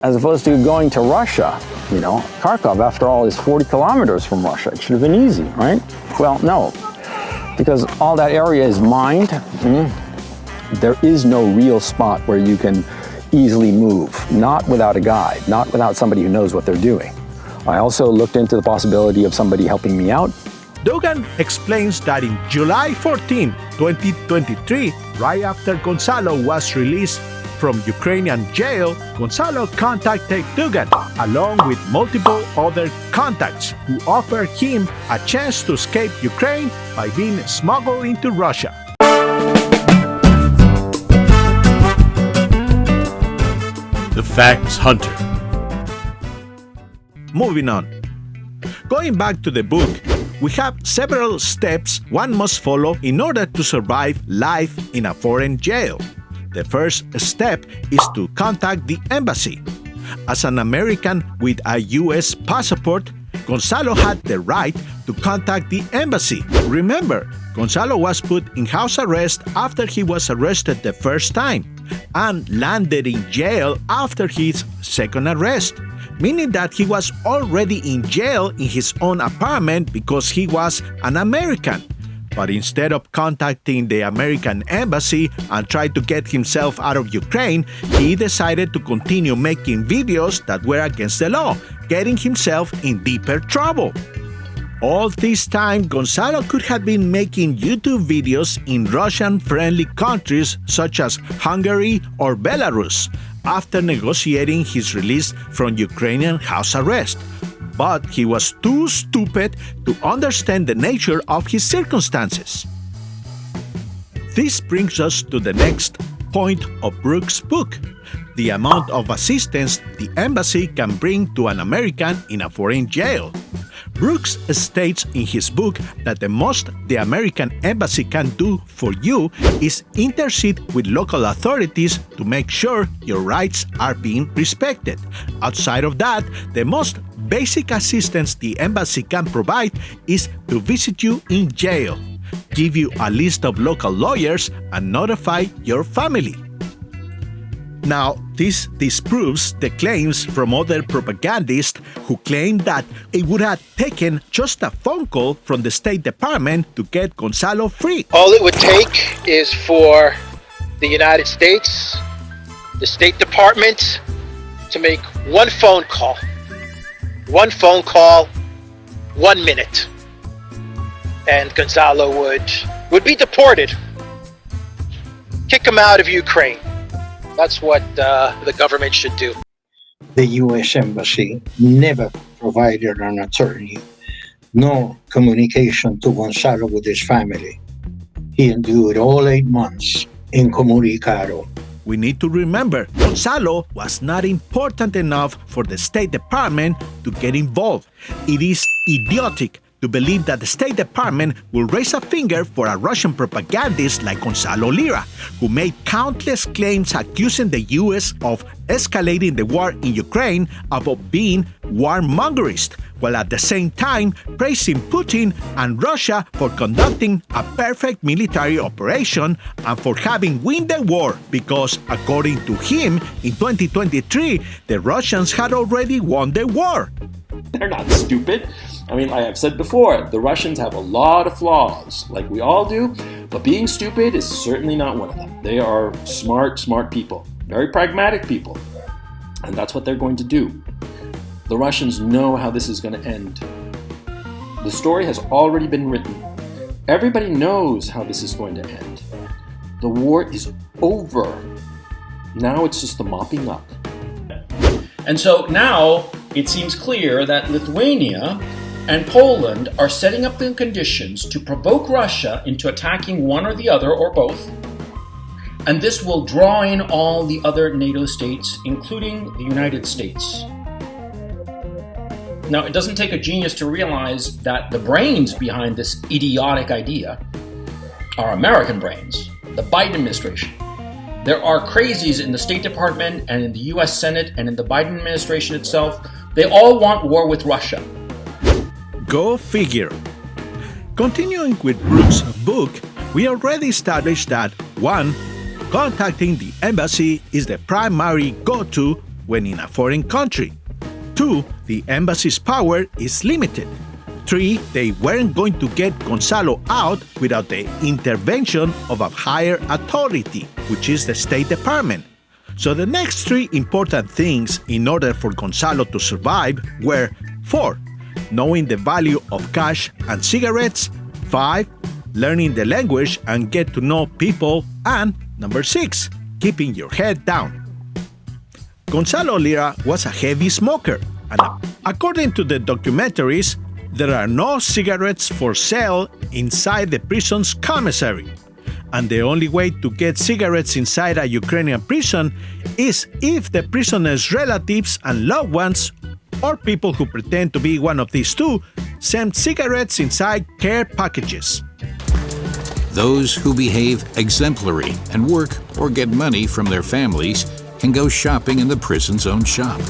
As opposed to going to Russia, Kharkiv, after all, is 40 kilometers from Russia. It should have been easy, right? Well, no, because all that area is mined. There is no real spot where you can easily move, not without a guide, not without somebody who knows what they're doing. I also looked into the possibility of somebody helping me out. Dugan explains that in July 14, 2023, right after Gonzalo was released from Ukrainian jail, Gonzalo contacted Dugan, along with multiple other contacts who offered him a chance to escape Ukraine by being smuggled into Russia. The Facts Hunter. Moving on. Going back to the book, we have several steps one must follow in order to survive life in a foreign jail. The first step is to contact the embassy. As an American with a U.S. passport, Gonzalo had the right to contact the embassy. Remember, Gonzalo was put in house arrest after he was arrested the first time and landed in jail after his second arrest, meaning that he was already in jail in his own apartment because he was an American. But instead of contacting the American embassy and try to get himself out of Ukraine, he decided to continue making videos that were against the law, getting himself in deeper trouble. All this time, Gonzalo could have been making YouTube videos in Russian-friendly countries such as Hungary or Belarus after negotiating his release from Ukrainian house arrest. But he was too stupid to understand the nature of his circumstances. This brings us to the next point of Brooks' book: the amount of assistance the embassy can bring to an American in a foreign jail. Brooks states in his book that the most the American embassy can do for you is intercede with local authorities to make sure your rights are being respected. Outside of that, the most basic assistance the embassy can provide is to visit you in jail, give you a list of local lawyers, and notify your family. Now, this disproves the claims from other propagandists who claim that it would have taken just a phone call from the State Department to get Gonzalo free. All it would take is for the United States, the State Department, to make one phone call. 1 minute. And Gonzalo would be deported. Kick him out of Ukraine. That's what the government should do. The U.S. Embassy never provided an attorney, nor communication to Gonzalo with his family. He endured all 8 months incommunicado. We need to remember, Gonzalo was not important enough for the State Department to get involved. It is idiotic to believe that the State Department will raise a finger for a Russian propagandist like Gonzalo Lira, who made countless claims accusing the U.S. of escalating the war in Ukraine about being warmongerist, while at the same time praising Putin and Russia for conducting a perfect military operation and for having won the war because, according to him, in 2023, the Russians had already won the war. They're not stupid. I mean, I have said before, the Russians have a lot of flaws, like we all do, but being stupid is certainly not one of them. They are smart people, very pragmatic people, and that's what they're going to do. The Russians know how this is going to end. The story has already been written. Everybody knows how this is going to end. The war is over. Now it's just the mopping up. And so now it seems clear that Lithuania and Poland are setting up the conditions to provoke Russia into attacking one or the other or both. And this will draw in all the other NATO states, including the United States. Now, it doesn't take a genius to realize that the brains behind this idiotic idea are American brains, the Biden administration. There are crazies in the State Department and in the US Senate and in the Biden administration itself. They all want war with Russia. Go figure. Continuing with Brooks' book, we already established that 1. Contacting the embassy is the primary go-to when in a foreign country. 2. The embassy's power is limited. 3. They weren't going to get Gonzalo out without the intervention of a higher authority, which is the State Department. So the next 3 important things in order for Gonzalo to survive were 4. Knowing the value of cash and cigarettes. 5. Learning the language and get to know people. And number 6. Keeping your head down. Gonzalo Lira was a heavy smoker, and according to the documentaries, there are no cigarettes for sale inside the prison's commissary. And the only way to get cigarettes inside a Ukrainian prison is if the prisoner's relatives and loved ones, or people who pretend to be one of these two, send cigarettes inside care packages. Those who behave exemplary and work or get money from their families can go shopping in the prison's own shop.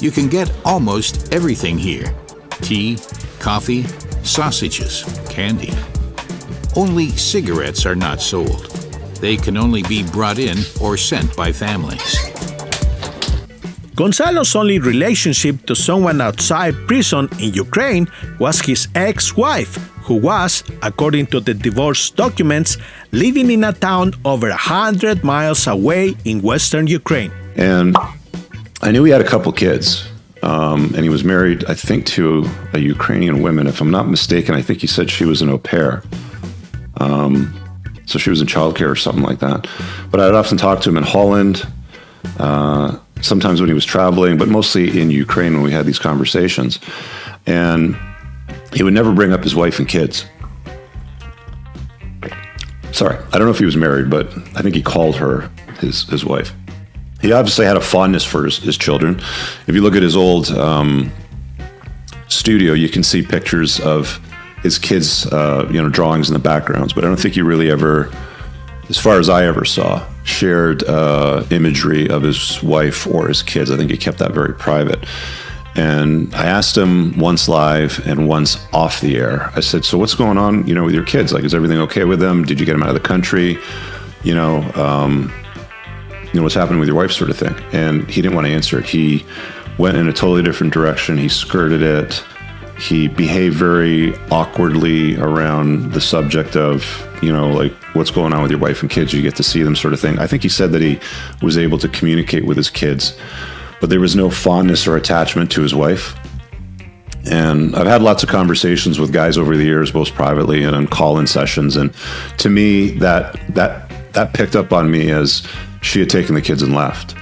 You can get almost everything here: tea, coffee, sausages, candy. Only cigarettes are not sold. They can only be brought in or sent by families. Gonzalo's only relationship to someone outside prison in Ukraine was his ex-wife, who was, according to the divorce documents, living in a town over 100 miles away in western Ukraine. And I knew he had a couple kids, and he was married, I think, to a Ukrainian woman. If I'm not mistaken, I think he said she was an au pair. So she was in childcare or something like that. But I'd often talk to him in Holland, sometimes when he was traveling, but mostly in Ukraine when we had these conversations. And he would never bring up his wife and kids. Sorry, I don't know if he was married, but I think he called her his wife. He obviously had a fondness for his children. If you look at his old studio, you can see pictures of his kids, drawings in the backgrounds. But I don't think he really ever, as far as I ever saw, shared imagery of his wife or his kids. I think he kept that very private. And I asked him once live and once off the air. I said, "So what's going on, with your kids? Like, is everything okay with them? Did you get them out of the country? What's happening with your wife," sort of thing. And he didn't want to answer it. He went in a totally different direction. He skirted it. He behaved very awkwardly around the subject of, what's going on with your wife and kids? You get to see them, sort of thing. I think he said that he was able to communicate with his kids, but there was no fondness or attachment to his wife. And I've had lots of conversations with guys over the years, both privately and on call-in sessions. And to me, that picked up on me as she had taken the kids and left.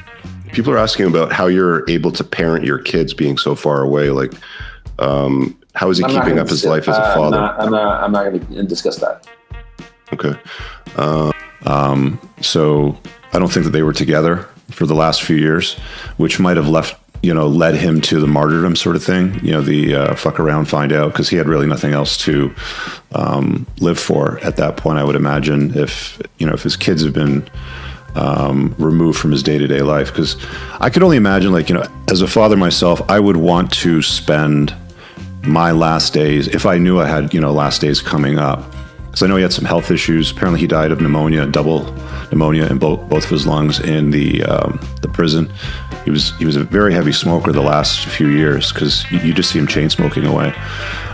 People are asking about how you're able to parent your kids being so far away. Like, how is he keeping up his life as a father? I'm not going to discuss that. Okay. So I don't think that they were together for the last few years, which might have led him to the martyrdom sort of thing, the fuck around, find out, because he had really nothing else to live for at that point. I would imagine if his kids have been removed from his day-to-day life, because I could only imagine, as a father myself, I would want to spend my last days, if I knew I had, last days coming up, because I know he had some health issues. Apparently he died of pneumonia, double pneumonia in both of his lungs in the prison. He was a very heavy smoker the last few years, because you just see him chain smoking away,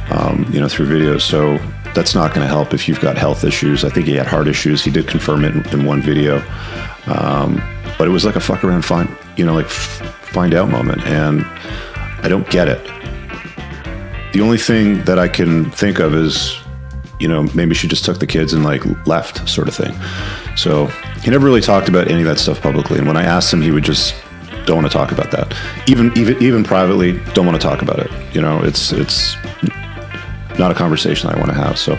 through videos. So that's not going to help if you've got health issues. I think he had heart issues. He did confirm it in one video. But it was like a fuck around, find out moment. And I don't get it. The only thing that I can think of is, maybe she just took the kids and left, sort of thing. So he never really talked about any of that stuff publicly. And when I asked him, he would just don't want to talk about that. Even privately, don't want to talk about it. It's not a conversation I want to have. So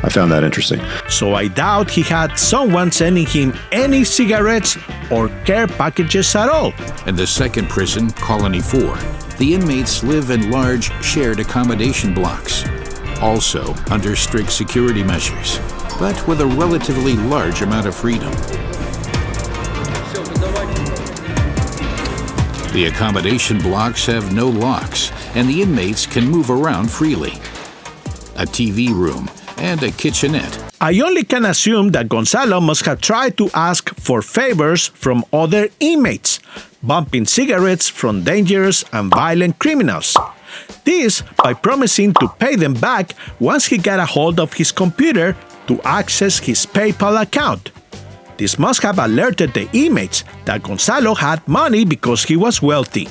I found that interesting. So I doubt he had someone sending him any cigarettes or care packages at all. In the second prison, Colony 4, the inmates live in large shared accommodation blocks, also under strict security measures, but with a relatively large amount of freedom. The accommodation blocks have no locks, and the inmates can move around freely. A TV room and a kitchenette I only can assume that Gonzalo must have tried to ask for favors from other inmates, bumping cigarettes from dangerous and violent criminals. This by promising to pay them back once he got a hold of his computer to access his PayPal account. This must have alerted the inmates that Gonzalo had money because he was wealthy,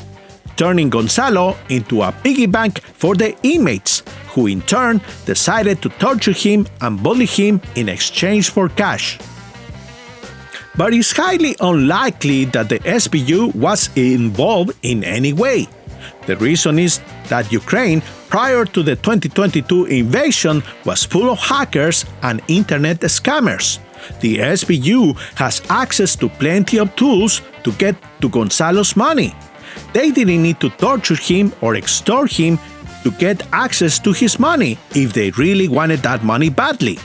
turning Gonzalo into a piggy bank for the inmates, who in turn decided to torture him and bully him in exchange for cash. But it's highly unlikely that the SBU was involved in any way. The reason is that Ukraine, prior to the 2022 invasion, was full of hackers and internet scammers. The SBU has access to plenty of tools to get to Gonzalo's money. They didn't need to torture him or extort him to get access to his money if they really wanted that money badly.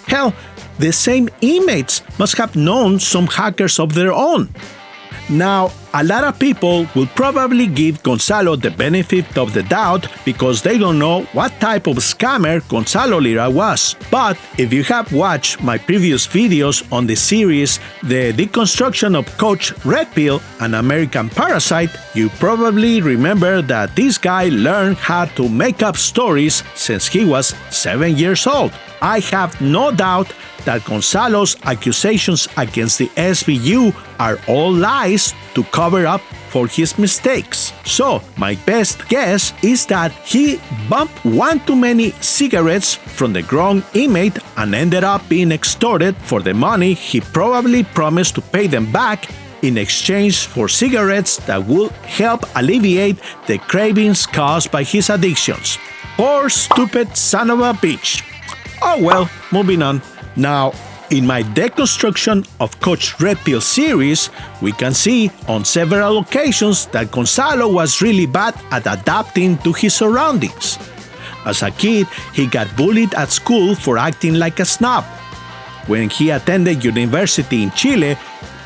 Hell, the same inmates must have known some hackers of their own. Now, a lot of people will probably give Gonzalo the benefit of the doubt because they don't know what type of scammer Gonzalo Lira was. But if you have watched my previous videos on the series The Deconstruction of Coach Red Pill, an American Parasite, you probably remember that this guy learned how to make up stories since he was 7 years old. I have no doubt that Gonzalo's accusations against the SBU are all lies to cover up for his mistakes. So, my best guess is that he bumped one too many cigarettes from the grown inmate and ended up being extorted for the money he probably promised to pay them back in exchange for cigarettes that would help alleviate the cravings caused by his addictions. Poor stupid son of a bitch. Oh well, moving on. Now, in my deconstruction of Coach Red Pill series, we can see on several occasions that Gonzalo was really bad at adapting to his surroundings. As a kid, he got bullied at school for acting like a snob. When he attended university in Chile,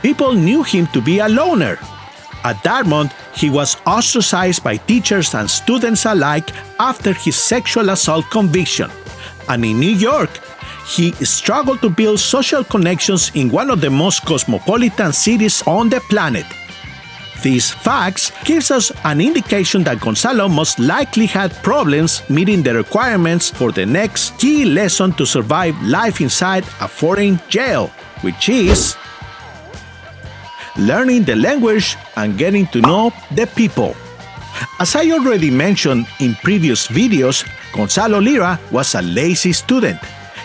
people knew him to be a loner. At Dartmouth, he was ostracized by teachers and students alike after his sexual assault conviction. And in New York, he struggled to build social connections in one of the most cosmopolitan cities on the planet. These facts gives us an indication that Gonzalo most likely had problems meeting the requirements for the next key lesson to survive life inside a foreign jail, which is learning the language and getting to know the people. As I already mentioned in previous videos, Gonzalo Lira was a lazy student.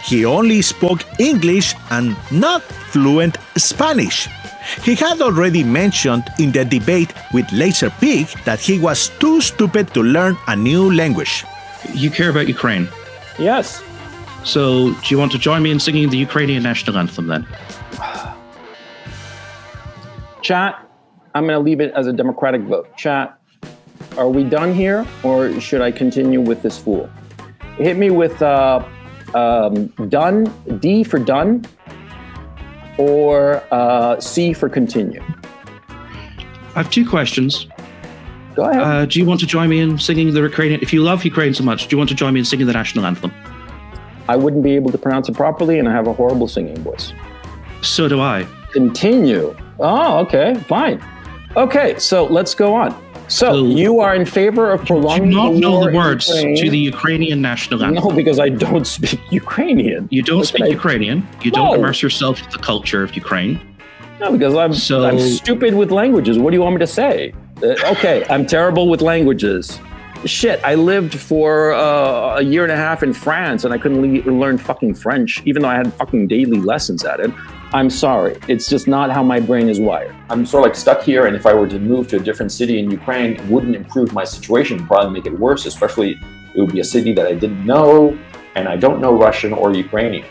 He only spoke English and not fluent Spanish. He had already mentioned in the debate with Laser Pig that he was too stupid to learn a new language. You care about Ukraine? Yes. So, do you want to join me in singing the Ukrainian national anthem then? Chat, I'm going to leave it as a democratic vote. Chat, are we done here or should I continue with this fool? Hit me with done, D for done, or C for continue. I have two questions. Go ahead. Do you want to join me in singing the Ukrainian? If you love Ukraine so much, do you want to join me in singing the national anthem? I wouldn't be able to pronounce it properly, and I have a horrible singing voice. So do I. Continue. Oh, okay, fine. Okay, so let's go on. So you are in favor of prolonging the war? Do you not know the words to the Ukrainian national anthem? No, because I don't speak Ukrainian. You don't speak Ukrainian. You don't immerse yourself in the culture of Ukraine. No, because I'm stupid with languages. What do you want me to say? Okay, I'm terrible with languages. Shit, I lived for a year and a half in France and I couldn't learn fucking French, even though I had fucking daily lessons at it. I'm sorry. It's just not how my brain is wired. I'm sort of like stuck here, and if I were to move to a different city in Ukraine, it wouldn't improve my situation, it'd probably make it worse, especially it would be a city that I didn't know, and I don't know Russian or Ukrainian.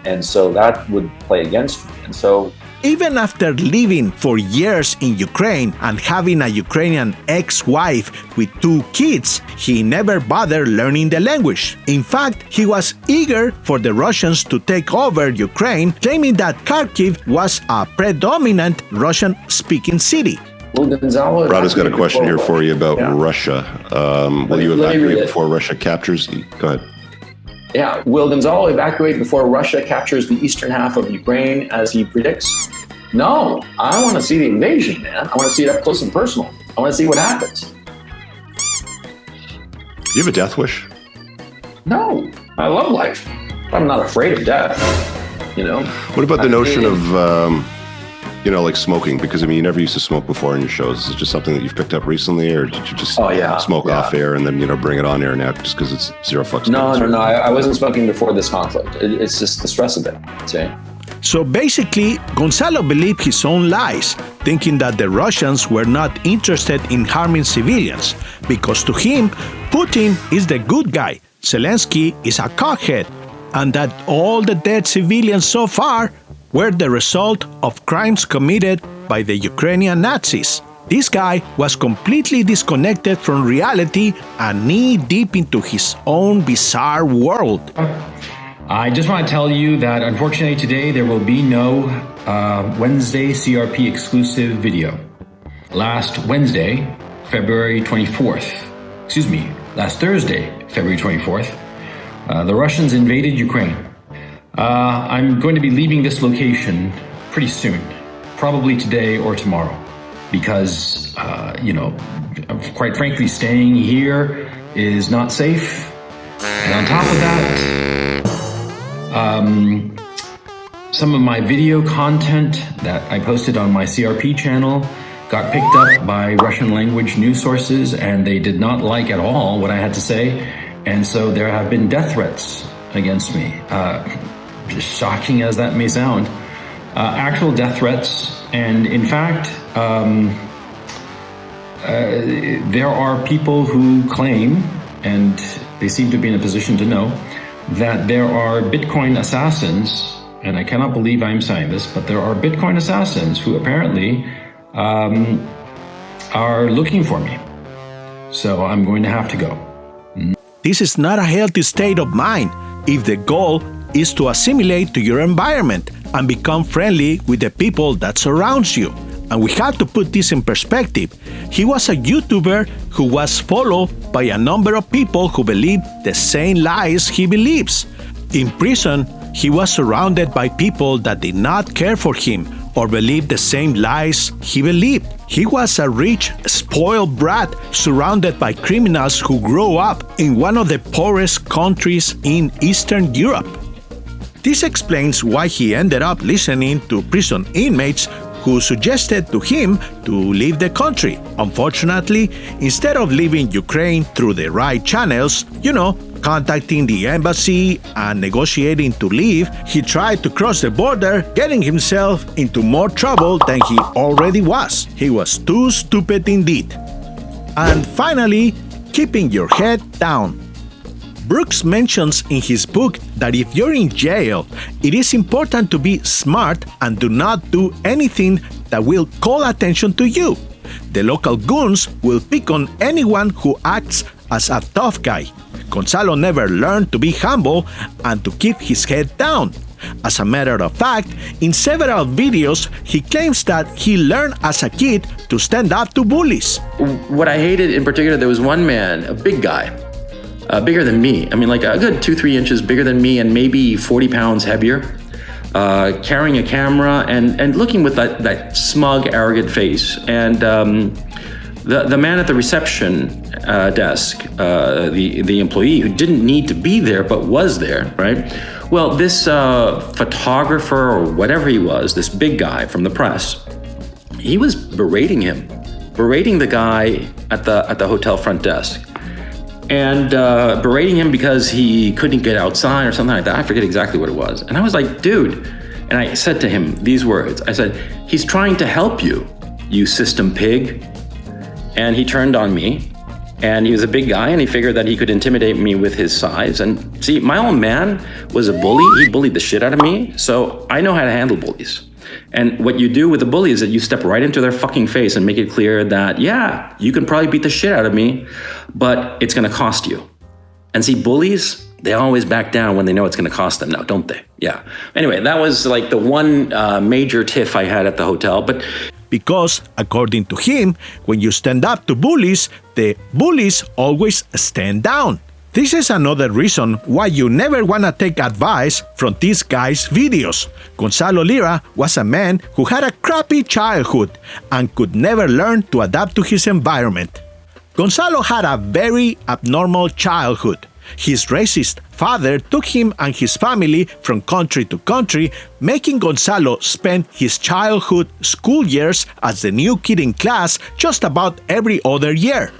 And so that would play against me. And so even after living for years in Ukraine and having a Ukrainian ex-wife with 2 kids, he never bothered learning the language. In fact, he was eager for the Russians to take over Ukraine, claiming that Kharkiv was a predominant Russian-speaking city. Well, Gonzalo, Rada's got a question here for you about Russia. Will you evacuate before Russia captures? Go ahead. Yeah, will Gonzalo evacuate before Russia captures the eastern half of Ukraine as he predicts? No, I want to see the invasion, man. I want to see it up close and personal. I want to see what happens. Do you have a death wish? No, I love life. I'm not afraid of death, you know? What about the notion of, like smoking? Because, you never used to smoke before in your shows. Is it just something that you've picked up recently, or did you just smoke off air and then, bring it on air now just because it's zero fucks? No. I wasn't smoking before this conflict. It's just the stress of it, see? So basically, Gonzalo believed his own lies, thinking that the Russians were not interested in harming civilians, because to him, Putin is the good guy, Zelensky is a cockhead, and that all the dead civilians so far were the result of crimes committed by the Ukrainian Nazis. This guy was completely disconnected from reality and knee-deep into his own bizarre world. I just want to tell you that unfortunately today there will be no Wednesday CRP exclusive video. Last Wednesday, February 24th, last Thursday, February 24th, the Russians invaded Ukraine. I'm going to be leaving this location pretty soon, probably today or tomorrow, because, quite frankly, staying here is not safe. And on top of that, some of my video content that I posted on my CRP channel got picked up by Russian language news sources, and they did not like at all what I had to say. And so there have been death threats against me. Shocking as that may sound, actual death threats. And in fact, there are people who claim, and they seem to be in a position to know, that there are Bitcoin assassins, and I cannot believe I'm saying this, but there are Bitcoin assassins who apparently are looking for me. So I'm going to have to go. This is not a healthy state of mind if the goal is to assimilate to your environment and become friendly with the people that surrounds you. And we have to put this in perspective. He was a YouTuber who was followed by a number of people who believe the same lies he believes. In prison, he was surrounded by people that did not care for him or believe the same lies he believed. He was a rich, spoiled brat surrounded by criminals who grew up in one of the poorest countries in Eastern Europe. This explains why he ended up listening to prison inmates who suggested to him to leave the country. Unfortunately, instead of leaving Ukraine through the right channels, contacting the embassy and negotiating to leave, he tried to cross the border, getting himself into more trouble than he already was. He was too stupid indeed. And finally, keeping your head down. Brooks mentions in his book that if you're in jail, it is important to be smart and do not do anything that will call attention to you. The local goons will pick on anyone who acts as a tough guy. Gonzalo never learned to be humble and to keep his head down. As a matter of fact, in several videos, he claims that he learned as a kid to stand up to bullies. What I hated in particular, there was one man, a big guy, bigger than me. Like a good 2-3 inches bigger than me and maybe 40 pounds heavier, carrying a camera and looking with that smug, arrogant face. And the man at the reception desk, the employee who didn't need to be there but was there, right? Well, this photographer or whatever he was, this big guy from the press, he was berating the guy at the hotel front desk. And berating him because he couldn't get outside or something like that. I forget exactly what it was. And I was like, dude, and I said to him these words. I said, he's trying to help you, you system pig. And he turned on me, and he was a big guy, and he figured that he could intimidate me with his size. And see, my old man was a bully. He bullied the shit out of me, so I know how to handle bullies. And what you do with the bully is that you step right into their fucking face and make it clear that, yeah, you can probably beat the shit out of me, but it's going to cost you. And see, bullies, they always back down when they know it's going to cost them now, don't they? Yeah. Anyway, that was like the one major tiff I had at the hotel. But because, according to him, when you stand up to bullies, the bullies always stand down. This is another reason why you never wanna take advice from this guy's videos. Gonzalo Lira was a man who had a crappy childhood and could never learn to adapt to his environment. Gonzalo had a very abnormal childhood. His racist father took him and his family from country to country, making Gonzalo spend his childhood school years as the new kid in class just about every other year.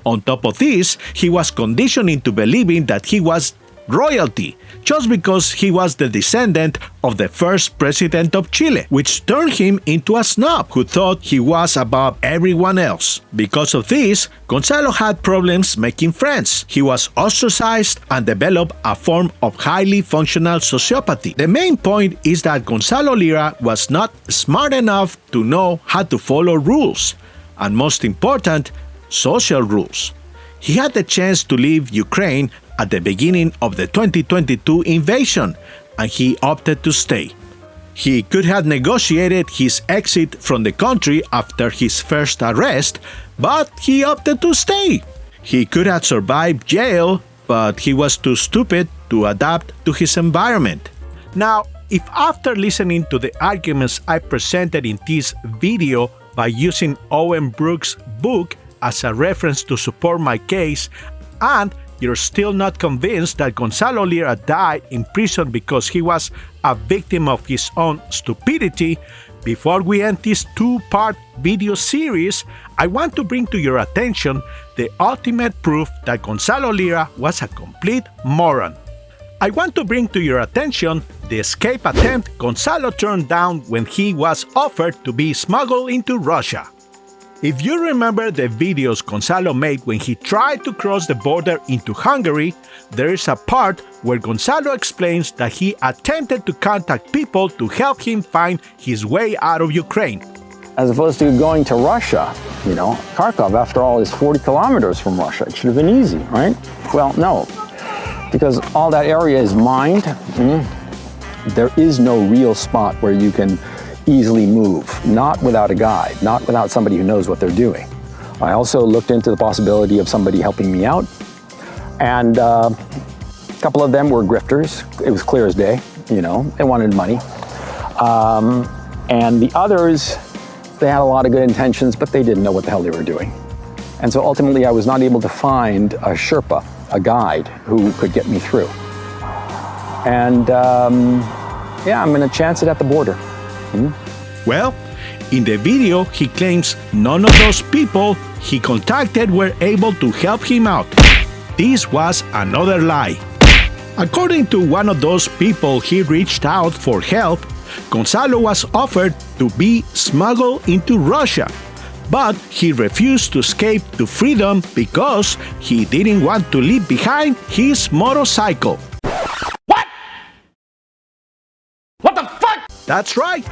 On top of this, he was conditioned into believing that he was royalty, just because he was the descendant of the first president of Chile, which turned him into a snob who thought he was above everyone else. Because of this, Gonzalo had problems making friends. He was ostracized and developed a form of highly functional sociopathy. The main point is that Gonzalo Lira was not smart enough to know how to follow rules, and most important, social rules. He had the chance to leave Ukraine at the beginning of the 2022 invasion, and he opted to stay. He could have negotiated his exit from the country after his first arrest, but he opted to stay. He could have survived jail, but he was too stupid to adapt to his environment. Now, if after listening to the arguments I presented in this video by using Owen Brooks' book as a reference to support my case, and you're still not convinced that Gonzalo Lira died in prison because he was a victim of his own stupidity, before we end this two-part video series, I want to bring to your attention the ultimate proof that Gonzalo Lira was a complete moron. I want to bring to your attention the escape attempt Gonzalo turned down when he was offered to be smuggled into Russia. If you remember the videos Gonzalo made when he tried to cross the border into Hungary, there is a part where Gonzalo explains that he attempted to contact people to help him find his way out of Ukraine. As opposed to going to Russia, Kharkiv, after all, is 40 kilometers from Russia. It should have been easy, right? Well, no, because all that area is mined. There is no real spot where you can easily move, not without a guide, not without somebody who knows what they're doing. I also looked into the possibility of somebody helping me out, and a couple of them were grifters. It was clear as day, they wanted money. And the others, they had a lot of good intentions, but they didn't know what the hell they were doing. And so ultimately I was not able to find a Sherpa, a guide, who could get me through. And I'm gonna chance it at the border. Well, in the video, he claims none of those people he contacted were able to help him out. This was another lie. According to one of those people he reached out for help, Gonzalo was offered to be smuggled into Russia, but he refused to escape to freedom because he didn't want to leave behind his motorcycle. What the fuck? That's right.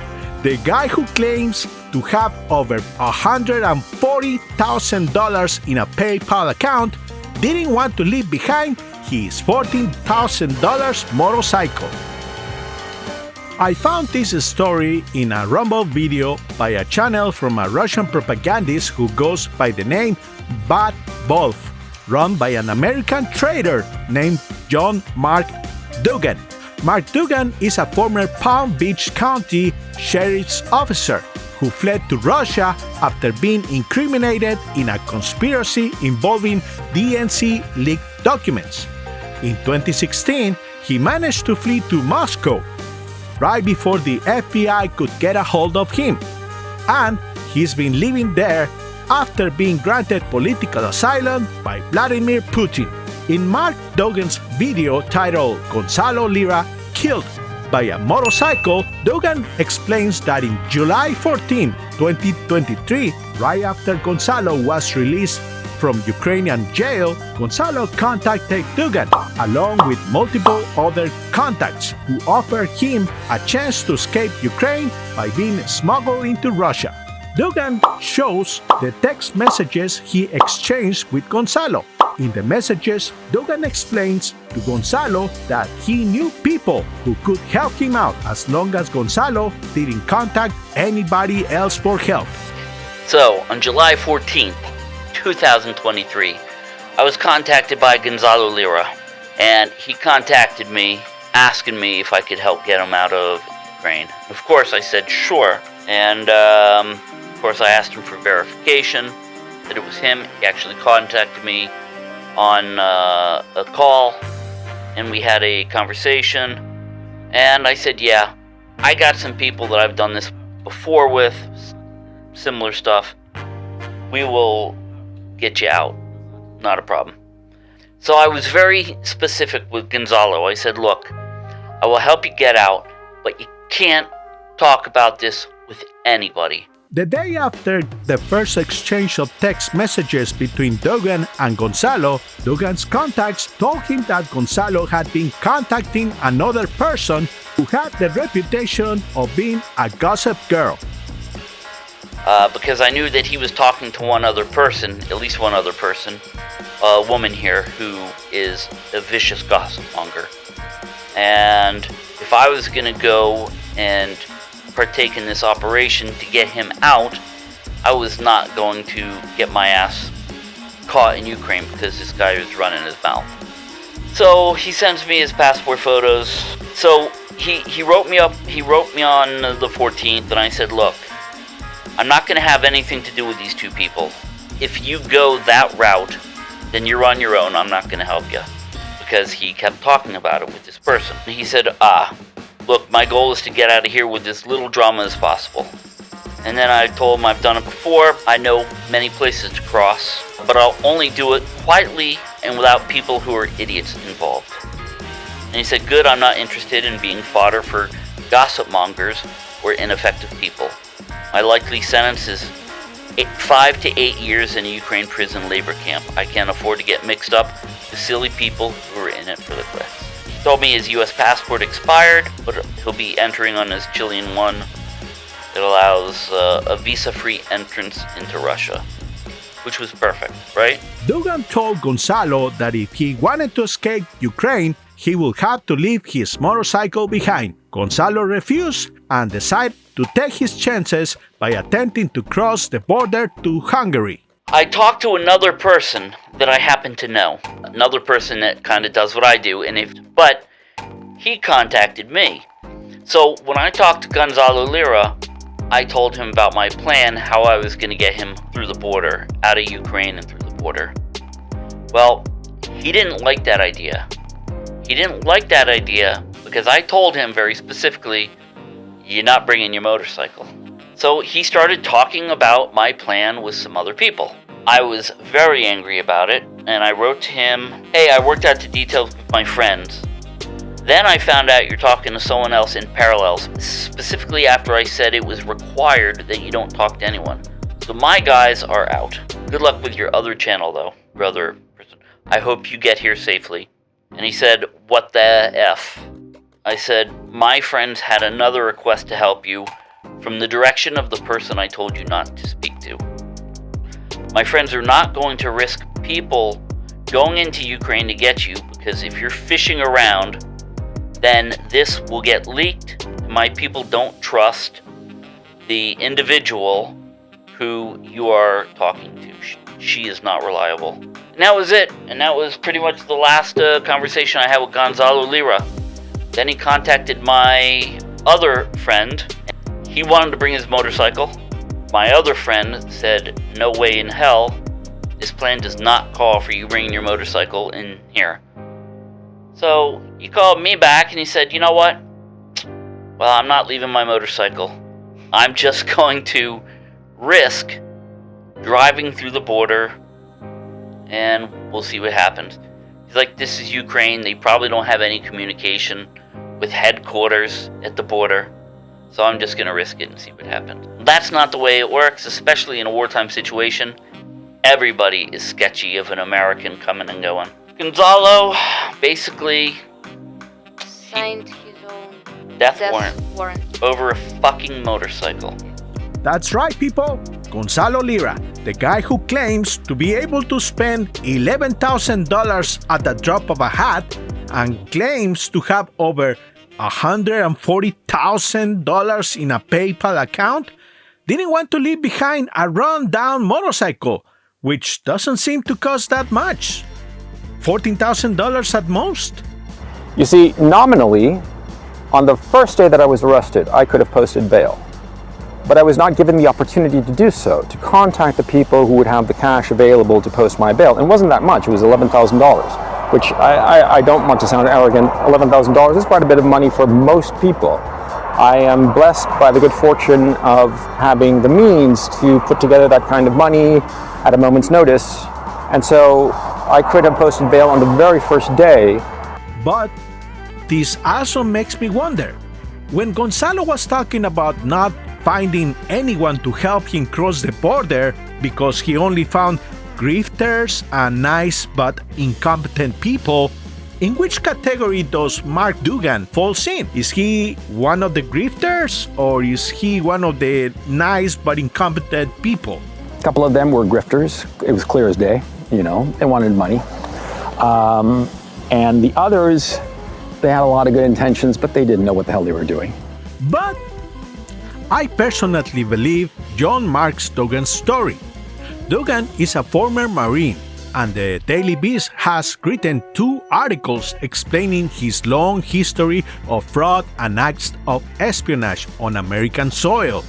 The guy who claims to have over $140,000 in a PayPal account didn't want to leave behind his $14,000 motorcycle. I found this story in a Rumble video by a channel from a Russian propagandist who goes by the name Bad Wolf, run by an American trader named John Mark Dugan. Mark Dugan is a former Palm Beach County sheriff's officer who fled to Russia after being incriminated in a conspiracy involving DNC leaked documents. In 2016, he managed to flee to Moscow right before the FBI could get a hold of him, and he's been living there after being granted political asylum by Vladimir Putin. In Mark Dugan's video titled Gonzalo Lira Killed by a Motorcycle, Dugan explains that in July 14, 2023, right after Gonzalo was released from Ukrainian jail, Gonzalo contacted Dugan along with multiple other contacts who offered him a chance to escape Ukraine by being smuggled into Russia. Dugan shows the text messages he exchanged with Gonzalo. In the messages, Dugan explains to Gonzalo that he knew people who could help him out as long as Gonzalo didn't contact anybody else for help. So, on July 14th, 2023, I was contacted by Gonzalo Lira, and he contacted me asking me if I could help get him out of Ukraine. Of course, I said sure, and of course I asked him for verification that it was him. He actually contacted me on a call, and we had a conversation, and I said, yeah, I got some people that I've done this before with, similar stuff. We will get you out. Not a problem. So I was very specific with Gonzalo. I said, look, I will help you get out, but you can't talk about this with anybody. The day after the first exchange of text messages between Dugan and Gonzalo, Dugan's contacts told him that Gonzalo had been contacting another person who had the reputation of being a gossip girl. Because I knew that he was talking to one other person, at least one other person, a woman here who is a vicious gossip monger. And if I was going to go and partake in this operation to get him out, I was not going to get my ass caught in Ukraine because this guy was running his mouth. So he sends me his passport photos. So he wrote me up. He wrote me on the 14th, and I said, look, I'm not going to have anything to do with these two people. If you go that route, then you're on your own. I'm not going to help you. Because he kept talking about it with this person. He said, look, my goal is to get out of here with as little drama as possible. And then I told him I've done it before. I know many places to cross, but I'll only do it quietly and without people who are idiots involved. And he said, good, I'm not interested in being fodder for gossip mongers or ineffective people. My likely sentence is 5 to 8 years in a Ukraine prison labor camp. I can't afford to get mixed up with silly people who are in it for the clicks. He told me his US passport expired, but he'll be entering on his Chilean one. It allows a visa-free entrance into Russia, which was perfect, right? Dugan told Gonzalo that if he wanted to escape Ukraine, he would have to leave his motorcycle behind. Gonzalo refused and decided to take his chances by attempting to cross the border to Hungary. I talked to another person that I happen to know, another person that kind of does what I do, but he contacted me. So when I talked to Gonzalo Lira, I told him about my plan, how I was going to get him through the border, out of Ukraine and through the border. Well, he didn't like that idea. He didn't like that idea because I told him very specifically, you're not bringing your motorcycle. So he started talking about my plan with some other people. I was very angry about it, and I wrote to him, hey, I worked out the details with my friends. Then I found out you're talking to someone else in parallel, specifically after I said it was required that you don't talk to anyone. So my guys are out. Good luck with your other channel, though, brother. I hope you get here safely. And he said, what the F? I said, my friends had another request to help you from the direction of the person I told you not to speak to. My friends are not going to risk people going into Ukraine to get you, because if you're fishing around, then this will get leaked. My people don't trust the individual who you are talking to. She is not reliable. And that was it. And that was pretty much the last conversation I had with Gonzalo Lira. Then he contacted my other friend. He wanted to bring his motorcycle. My other friend said, no way in hell. This plan does not call for you bringing your motorcycle in here. So he called me back and he said, you know what? Well, I'm not leaving my motorcycle. I'm just going to risk driving through the border and we'll see what happens. He's like, this is Ukraine. They probably don't have any communication with headquarters at the border. So I'm just going to risk it and see what happens. That's not the way it works, especially in a wartime situation. Everybody is sketchy of an American coming and going. Gonzalo basically signed his own death warrant over a fucking motorcycle. That's right, people. Gonzalo Lira, the guy who claims to be able to spend $11,000 at the drop of a hat and claims to have over $140,000 in a PayPal account, didn't want to leave behind a run-down motorcycle, which doesn't seem to cost that much. $14,000 at most. You see, nominally, on the first day that I was arrested, I could have posted bail. But I was not given the opportunity to do so, to contact the people who would have the cash available to post my bail. And it wasn't that much, it was $11,000, which I don't want to sound arrogant. $11,000 is quite a bit of money for most people. I am blessed by the good fortune of having the means to put together that kind of money at a moment's notice. And so I could have posted bail on the very first day. But this also makes me wonder, when Gonzalo was talking about not finding anyone to help him cross the border because he only found grifters and nice but incompetent people, in which category does Mark Dugan falls in? Is he one of the grifters, or is he one of the nice but incompetent people? A couple of them were grifters. It was clear as day, you know, they wanted money. And the others, they had a lot of good intentions, but they didn't know what the hell they were doing. But I personally believe John Marks Dugan's story. Dugan is a former Marine, and the Daily Beast has written 2 articles explaining his long history of fraud and acts of espionage on American soil.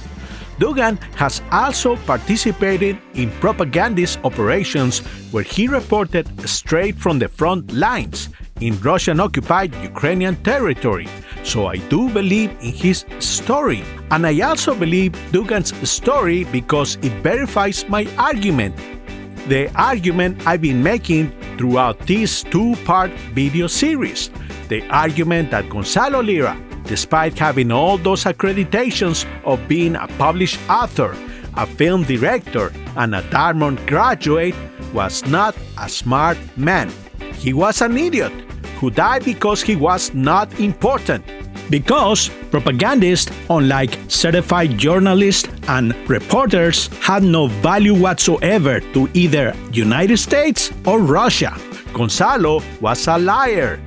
Dugan has also participated in propagandist operations where he reported straight from the front lines in Russian-occupied Ukrainian territory. So I do believe in his story. And I also believe Dugan's story because it verifies my argument. The argument I've been making throughout this 2-part video series. The argument that Gonzalo Lira, despite having all those accreditations of being a published author, a film director, and a Dartmouth graduate, was not a smart man. He was an idiot who died because he was not important. Because propagandists, unlike certified journalists and reporters, had no value whatsoever to either United States or Russia. Gonzalo was a liar,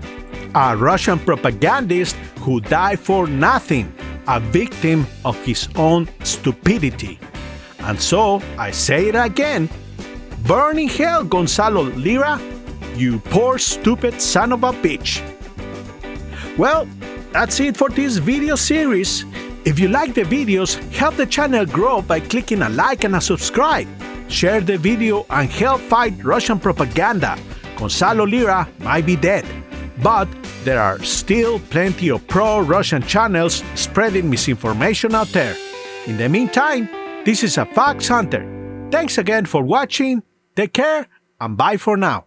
a Russian propagandist who died for nothing, a victim of his own stupidity. And so, I say it again, burn in hell, Gonzalo Lira, you poor stupid son of a bitch. Well, that's it for this video series. If you like the videos, help the channel grow by clicking a like and a subscribe. Share the video and help fight Russian propaganda. Gonzalo Lira might be dead, but there are still plenty of pro-Russian channels spreading misinformation out there. In the meantime, this is a Fox Hunter. Thanks again for watching, take care, and bye for now.